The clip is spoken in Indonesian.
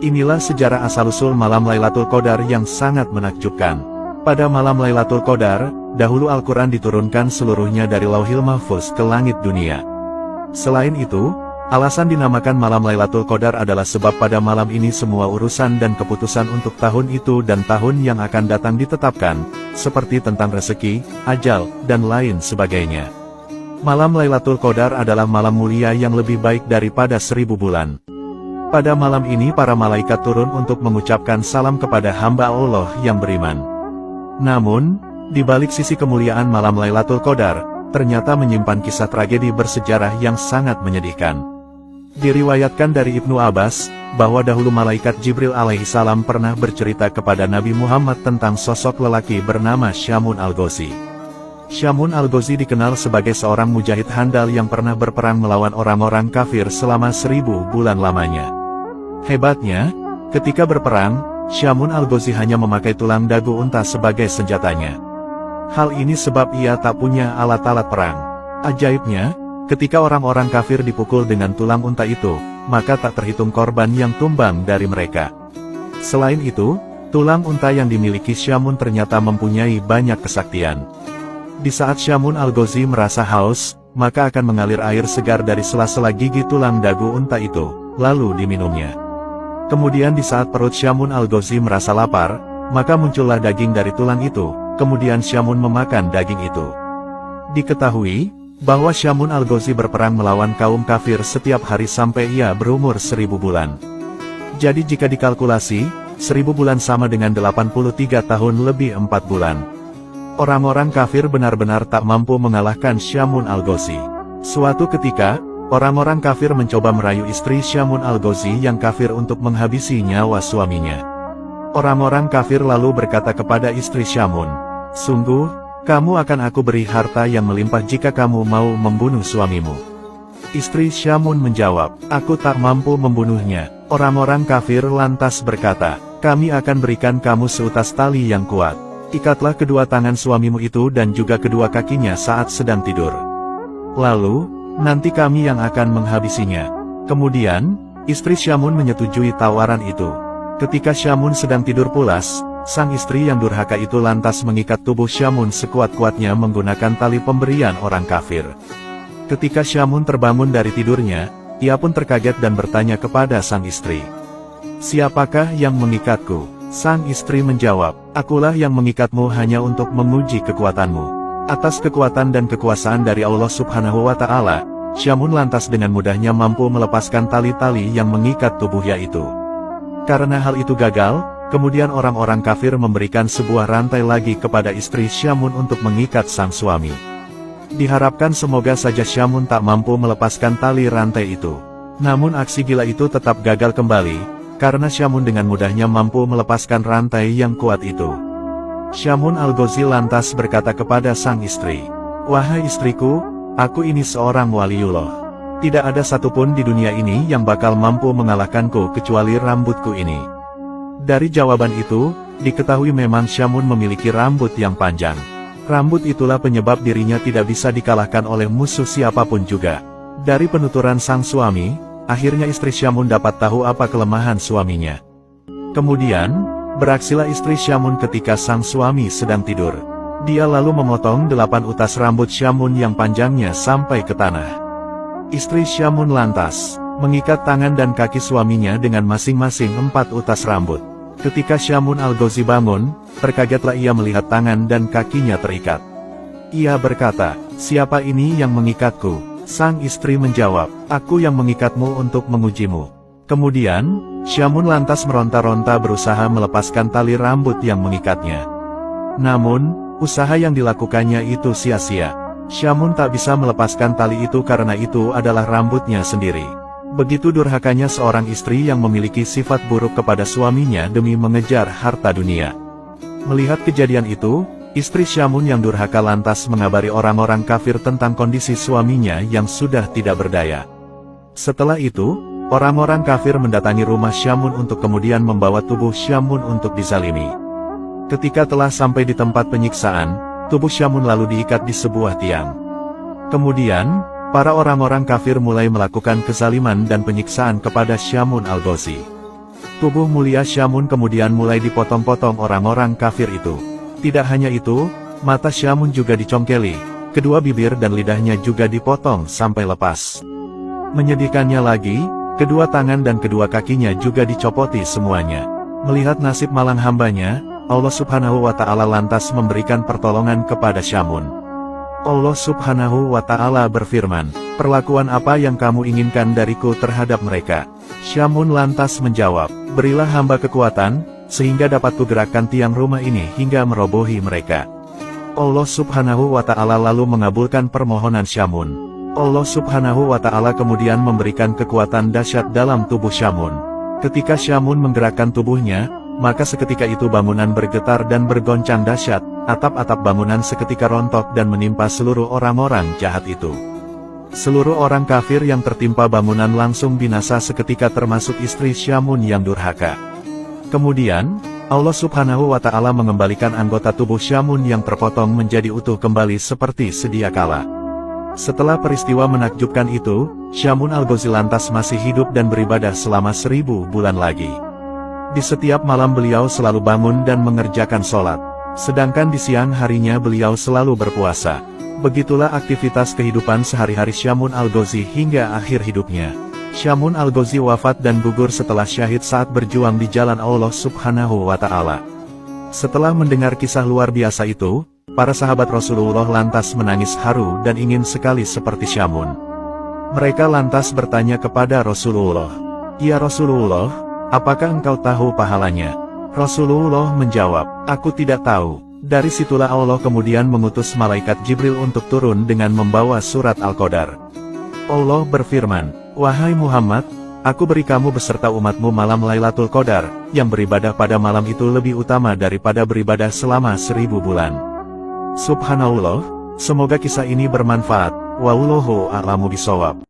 Inilah sejarah asal-usul malam Lailatul Qadar yang sangat menakjubkan. Pada malam Lailatul Qadar, dahulu Al-Quran diturunkan seluruhnya dari Lauhil Mahfuz ke langit dunia. Selain itu, alasan dinamakan malam Lailatul Qadar adalah sebab pada malam ini semua urusan dan keputusan untuk tahun itu dan tahun yang akan datang ditetapkan, seperti tentang rezeki, ajal, dan lain sebagainya. Malam Lailatul Qadar adalah malam mulia yang lebih baik daripada 1000 bulan. Pada malam ini para malaikat turun untuk mengucapkan salam kepada hamba Allah yang beriman. Namun, di balik sisi kemuliaan malam Lailatul Qadar, ternyata menyimpan kisah tragedi bersejarah yang sangat menyedihkan. Diriwayatkan dari Ibnu Abbas, bahwa dahulu malaikat Jibril alaihissalam pernah bercerita kepada Nabi Muhammad tentang sosok lelaki bernama Syamun al-Ghazi. Syamun al-Ghazi dikenal sebagai seorang mujahid handal yang pernah berperang melawan orang-orang kafir selama 1000 bulan lamanya. Hebatnya, ketika berperang, Syamun al-Ghazi hanya memakai tulang dagu unta sebagai senjatanya. Hal ini sebab ia tak punya alat-alat perang. Ajaibnya, ketika orang-orang kafir dipukul dengan tulang unta itu, maka tak terhitung korban yang tumbang dari mereka. Selain itu, tulang unta yang dimiliki Syamun ternyata mempunyai banyak kesaktian. Di saat Syamun al-Ghazi merasa haus, maka akan mengalir air segar dari sela-sela gigi tulang dagu unta itu, lalu diminumnya. Kemudian di saat perut Syamun al-Ghazi merasa lapar, maka muncullah daging dari tulang itu, kemudian Syamun memakan daging itu. Diketahui, bahwa Syamun al-Ghazi berperang melawan kaum kafir setiap hari sampai ia berumur 1000 bulan. Jadi jika dikalkulasi, 1000 bulan sama dengan 83 tahun lebih 4 bulan. Orang-orang kafir benar-benar tak mampu mengalahkan Syamun al-Ghazi. Suatu ketika, orang-orang kafir mencoba merayu istri Syamun al-Ghazi yang kafir untuk menghabisi nyawa suaminya. Orang-orang kafir lalu berkata kepada istri Syamun, "Sungguh, kamu akan aku beri harta yang melimpah jika kamu mau membunuh suamimu." Istri Syamun menjawab, "Aku tak mampu membunuhnya." Orang-orang kafir lantas berkata, "Kami akan berikan kamu seutas tali yang kuat. Ikatlah kedua tangan suamimu itu dan juga kedua kakinya saat sedang tidur. Lalu, nanti kami yang akan menghabisinya." Kemudian, istri Syamun menyetujui tawaran itu. Ketika Syamun sedang tidur pulas, sang istri yang durhaka itu lantas mengikat tubuh Syamun sekuat-kuatnya menggunakan tali pemberian orang kafir. Ketika Syamun terbangun dari tidurnya, ia pun terkaget dan bertanya kepada sang istri, "Siapakah yang mengikatku?" Sang istri menjawab, "Akulah yang mengikatmu hanya untuk menguji kekuatanmu." Atas kekuatan dan kekuasaan dari Allah Subhanahu wa Ta'ala, Syamun lantas dengan mudahnya mampu melepaskan tali-tali yang mengikat tubuhnya itu. Karena hal itu gagal, kemudian orang-orang kafir memberikan sebuah rantai lagi kepada istri Syamun untuk mengikat sang suami. Diharapkan semoga saja Syamun tak mampu melepaskan tali rantai itu. Namun aksi gila itu tetap gagal kembali, karena Syamun dengan mudahnya mampu melepaskan rantai yang kuat itu. Syamun al-Ghazi lantas berkata kepada sang istri, "Wahai istriku, aku ini seorang waliullah. Tidak ada satupun di dunia ini yang bakal mampu mengalahkanku kecuali rambutku ini." Dari jawaban itu, diketahui memang Syamun memiliki rambut yang panjang. Rambut itulah penyebab dirinya tidak bisa dikalahkan oleh musuh siapapun juga. Dari penuturan sang suami, akhirnya istri Syamun dapat tahu apa kelemahan suaminya. Kemudian, beraksilah istri Syamun ketika sang suami sedang tidur. Dia lalu memotong 8 utas rambut Syamun yang panjangnya sampai ke tanah. Istri Syamun lantas mengikat tangan dan kaki suaminya dengan masing-masing 4 utas rambut. Ketika Syamun al-Ghazi bangun, terkagetlah ia melihat tangan dan kakinya terikat. Ia berkata, "Siapa ini yang mengikatku?" Sang istri menjawab, "Aku yang mengikatmu untuk mengujimu." Kemudian, Syamun lantas meronta-ronta berusaha melepaskan tali rambut yang mengikatnya. Namun, usaha yang dilakukannya itu sia-sia. Syamun tak bisa melepaskan tali itu karena itu adalah rambutnya sendiri. Begitu durhakanya seorang istri yang memiliki sifat buruk kepada suaminya demi mengejar harta dunia. Melihat kejadian itu, istri Syamun yang durhaka lantas mengabari orang-orang kafir tentang kondisi suaminya yang sudah tidak berdaya. Setelah itu, orang-orang kafir mendatangi rumah Syamun untuk kemudian membawa tubuh Syamun untuk dizalimi. Ketika telah sampai di tempat penyiksaan, tubuh Syamun lalu diikat di sebuah tiang. Kemudian, para orang-orang kafir mulai melakukan kezaliman dan penyiksaan kepada Syamun al-Ghazi. Tubuh mulia Syamun kemudian mulai dipotong-potong orang-orang kafir itu. Tidak hanya itu, mata Syamun juga dicongkeli, kedua bibir dan lidahnya juga dipotong sampai lepas. Menyedihkannya lagi, kedua tangan dan kedua kakinya juga dicopoti semuanya. Melihat nasib malang hambanya, Allah Subhanahu wa Ta'ala lantas memberikan pertolongan kepada Syamun. Allah Subhanahu wa Ta'ala berfirman, "Perlakuan apa yang kamu inginkan dariku terhadap mereka?" Syamun lantas menjawab, "Berilah hamba kekuatan, sehingga dapat kugerakkan tiang rumah ini hingga merobohi mereka." Allah Subhanahu wa Ta'ala lalu mengabulkan permohonan Syamun. Allah Subhanahu wa Ta'ala kemudian memberikan kekuatan dahsyat dalam tubuh Syamun. Ketika Syamun menggerakkan tubuhnya, maka seketika itu bangunan bergetar dan bergoncang dahsyat, atap-atap bangunan seketika rontok dan menimpa seluruh orang-orang jahat itu. Seluruh orang kafir yang tertimpa bangunan langsung binasa seketika termasuk istri Syamun yang durhaka. Kemudian, Allah Subhanahu wa Ta'ala mengembalikan anggota tubuh Syamun yang terpotong menjadi utuh kembali seperti sedia kala. Setelah peristiwa menakjubkan itu, Syamun al-Ghazi lantas masih hidup dan beribadah selama 1000 bulan lagi. Di setiap malam beliau selalu bangun dan mengerjakan sholat. Sedangkan di siang harinya beliau selalu berpuasa. Begitulah aktivitas kehidupan sehari-hari Syamun al-Ghazi hingga akhir hidupnya. Syamun al-Ghazi wafat dan gugur setelah syahid saat berjuang di jalan Allah Subhanahu wa Ta'ala. Setelah mendengar kisah luar biasa itu, para sahabat Rasulullah lantas menangis haru dan ingin sekali seperti Syamun. Mereka lantas bertanya kepada Rasulullah, "Ya Rasulullah, apakah engkau tahu pahalanya?" Rasulullah menjawab, "Aku tidak tahu." Dari situlah Allah kemudian mengutus malaikat Jibril untuk turun dengan membawa surat Al-Qadar. Allah berfirman, "Wahai Muhammad, aku beri kamu beserta umatmu malam Lailatul Qadar, yang beribadah pada malam itu lebih utama daripada beribadah selama 1000 bulan. Subhanallah, semoga kisah ini bermanfaat. Wallahu a'lamu bishawab.